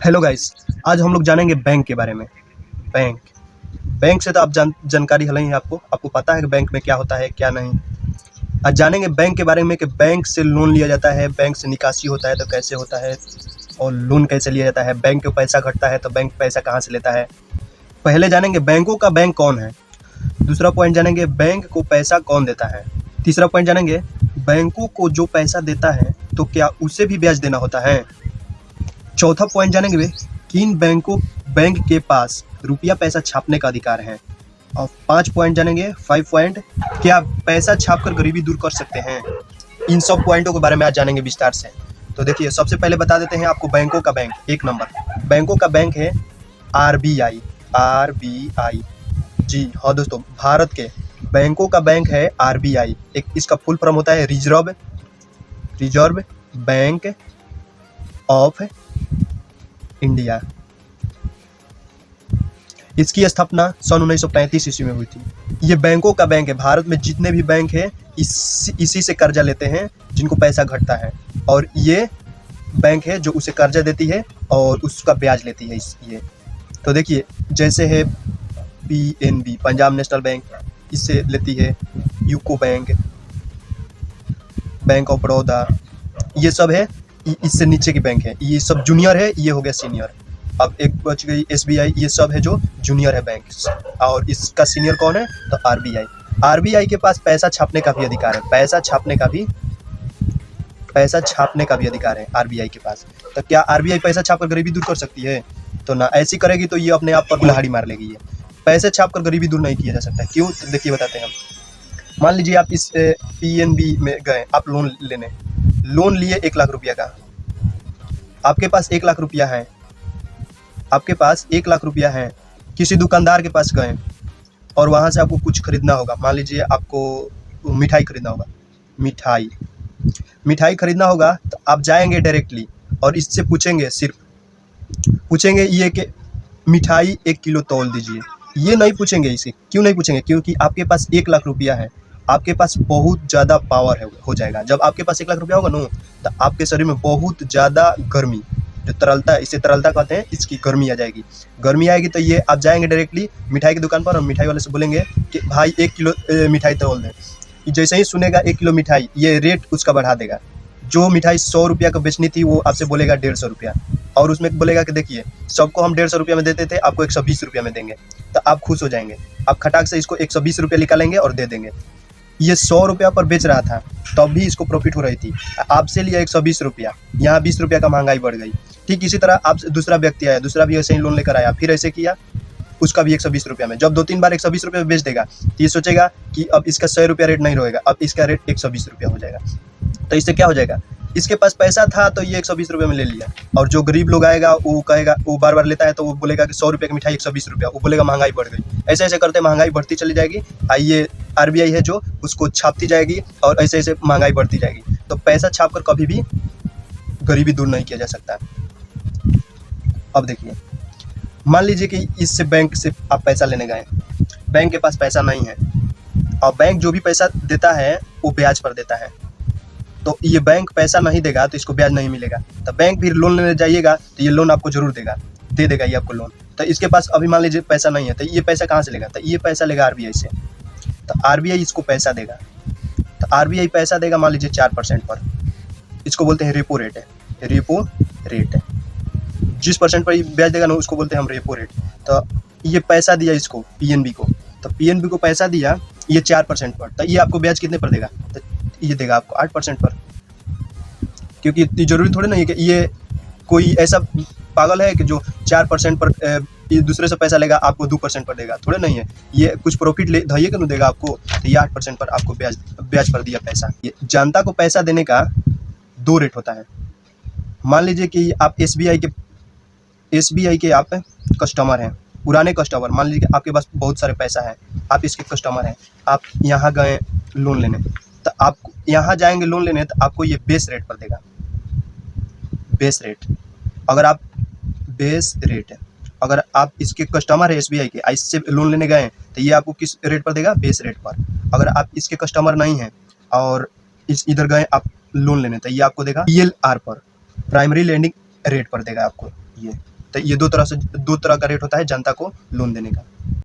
Hello guys, आज हम लोग जानेंगे बैंक के बारे में। बैंक बैंक से तो आप जानकारी है ही आपको पता है कि बैंक में क्या होता है क्या नहीं। आज जानेंगे बैंक के बारे में कि बैंक से लोन लिया जाता है, बैंक से निकासी होता है तो कैसे होता है, और लोन कैसे लिया जाता है, बैंक को पैसा घटता है तो बैंक पैसा कहाँ से लेता है। पहले जानेंगे बैंकों का बैंक कौन है। दूसरा पॉइंट जानेंगे बैंक को पैसा कौन देता है। तीसरा पॉइंट जानेंगे बैंकों को जो पैसा देता है तो क्या उसे भी ब्याज देना होता है। चौथा पॉइंट जानेंगे किन बैंक के पास रुपया पैसा छापने का अधिकार है। और 5 पॉइंट जानेंगे, 5 पॉइंट, क्या पैसा छापकर गरीबी दूर कर सकते हैं। इन सब पॉइंटों के बारे में आज जानेंगे विस्तार से। तो देखिए, सबसे पहले बता देते हैं आपको बैंकों का बैंक। एक नंबर बैंकों का बैंक है आरबीआई। आरबीआई, जी हाँ दोस्तों, भारत के बैंकों का बैंक है आरबीआई। एक इसका फुल फॉर्म होता है रिजर्व बैंक ऑफ इंडिया। इसकी स्थापना सन 1935 ईस्वी में हुई थी। ये बैंकों का बैंक है। भारत में जितने भी बैंक हैं इसी से कर्जा लेते हैं जिनको पैसा घटता है, और ये बैंक है जो उसे कर्जा देती है और उसका ब्याज लेती है। ये तो देखिए, जैसे है पीएनबी, पंजाब नेशनल बैंक, इससे लेती है। UCO bank, bank of Baroda, ये सब है इससे नीचे की बैंक है। ये सब जूनियर है, ये हो गया सीनियर। अब एक बच गई एसबीआई, ये सब है जो जूनियर है बैंक, और इसका सीनियर कौन है तो आरबीआई। आरबीआई के पास पैसा छापने का भी अधिकार है। पैसा छापने का भी अधिकार है आरबीआई के पास। तो क्या आरबीआई पैसा छापकर गरीबी दूर कर सकती है? तो ना, ऐसी करेगी तो ये अपने आप पर कुल्हाड़ी मार लेगी। ये पैसे छापकर गरीबी दूर नहीं किया जा सकता। क्यों? तो देखिए, बताते हैं हम। मान लीजिए आप इस पीएनबी में गए, आप लोन लिए 1 लाख रुपया का। आपके पास 1 लाख रुपया है। किसी दुकानदार के पास गए और वहाँ से आपको कुछ खरीदना होगा। मान लीजिए आपको मिठाई खरीदना होगा। मिठाई खरीदना होगा तो आप जाएंगे डायरेक्टली और इससे पूछेंगे ये कि मिठाई 1 किलो तौल दीजिए। ये नहीं पूछेंगे इसे। क्यों नहीं पूछेंगे? क्योंकि आपके पास 1 लाख रुपया है। आपके पास बहुत ज़्यादा पावर हो जाएगा। जब आपके पास 1 लाख रुपया होगा ना, तो आपके शरीर में बहुत ज़्यादा गर्मी, जो तरलता है, इसे तरलता कहते हैं, इसकी गर्मी आ जाएगी। गर्मी आएगी तो ये आप जाएंगे डायरेक्टली मिठाई की दुकान पर और मिठाई वाले से बोलेंगे कि भाई 1 किलो मिठाई तौल दें। जैसे ही सुनेगा 1 किलो मिठाई, ये रेट उसका बढ़ा देगा। जो मिठाई 100 रुपया को बेचनी थी वो आपसे बोलेगा 150 रुपया, और उसमें बोलेगा कि देखिए, सबको हम 150 रुपया में देते थे, आपको 120 रुपया में देंगे। तो आप खुश हो जाएंगे। आप खटाक से इसको 120 रुपया निकालेंगे और दे देंगे। ये 100 रुपया पर बेच रहा था, तब भी इसको प्रॉफिट हो रही थी। आपसे लिया 120 रुपया, यहाँ 20 रुपया का महंगाई बढ़ गई। ठीक इसी तरह आप दूसरा व्यक्ति आया, दूसरा भी ऐसे ही लोन लेकर आया, फिर ऐसे किया, उसका भी 120 रुपया में। जब 2-3 बार 120 रुपये में बेच देगा तो ये सोचेगा कि अब इसका 100 रुपया रेट नहीं रहेगा, अब इसका रेट 120 रुपया हो जाएगा। तो इससे क्या हो जाएगा, इसके पास पैसा था तो ये 120 रुपये में ले लिया, और जो गरीब लोग आएगा वो कहेगा, वो बार बार लेता है तो वो बोलेगा कि 100 रुपये की मिठाई 120 रुपया, वो बोलेगा महंगाई बढ़ गई। ऐसे ऐसे करते महंगाई बढ़ती चली जाएगी। ये आरबीआई है जो उसको छापती जाएगी और ऐसे ऐसे महंगाई बढ़ती जाएगी। तो पैसा छाप कर कभी भी गरीबी दूर नहीं किया जा सकता। अब देखिए, मान लीजिए कि इससे बैंक से आप पैसा लेने गए, बैंक के पास पैसा नहीं है, और बैंक जो भी पैसा देता है वो ब्याज पर देता है। तो ये बैंक पैसा नहीं देगा तो इसको ब्याज नहीं मिलेगा। तो बैंक भी लोन लेने जाइएगा तो ये लोन आपको जरूर दे देगा ये आपको लोन। तो इसके पास अभी मान लीजिए पैसा नहीं है, तो ये पैसा कहाँ से लेगा? तो ये पैसा लेगा आरबीआई से। तो आरबीआई इसको पैसा देगा। तो आरबीआई पैसा देगा मान लीजिए 4% पर। इसको बोलते हैं रेपो रेट है। रेपो रेट है, जिस परसेंट पर ब्याज देगा ना उसको बोलते हैं हम रेपो रेट। तो ये पैसा दिया इसको पीएनबी को, तो पीएनबी को पैसा दिया ये 4% पर। तो ये आपको ब्याज कितने पर देगा? तो ये देगा आपको 8% पर। क्योंकि इतनी जरूरी थोड़ी नहीं है कि ये कोई ऐसा पागल है कि जो 4% पर ये दूसरे से पैसा लेगा आपको 2% पर देगा, थोड़े नहीं है। ये कुछ प्रॉफिट ले धइए कि नहीं देगा आपको, तो ये 8% पर आपको ब्याज पर दिया पैसा। ये जनता को पैसा देने का 2 रेट होता है। मान लीजिए कि आप एसबीआई के आप कस्टमर हैं, पुराने कस्टमर। मान लीजिए कि आपके पास बहुत सारे पैसा है, आप इसके कस्टमर हैं। आप यहाँ गए लोन लेने, तो आप यहाँ जाएंगे लोन लेने, तो आपको ये बेस रेट पर देगा। बेस रेट, अगर आप इसके कस्टमर है एसबीआई के, इससे लोन लेने गए तो ये आपको किस रेट पर देगा? बेस रेट पर। अगर आप इसके कस्टमर नहीं हैं और इधर गए आप लोन लेने, तो ये आपको देगा पीएलआर पर, प्राइमरी लैंडिंग रेट पर देगा आपको ये। तो ये दो तरह का रेट होता है जनता को लोन देने का।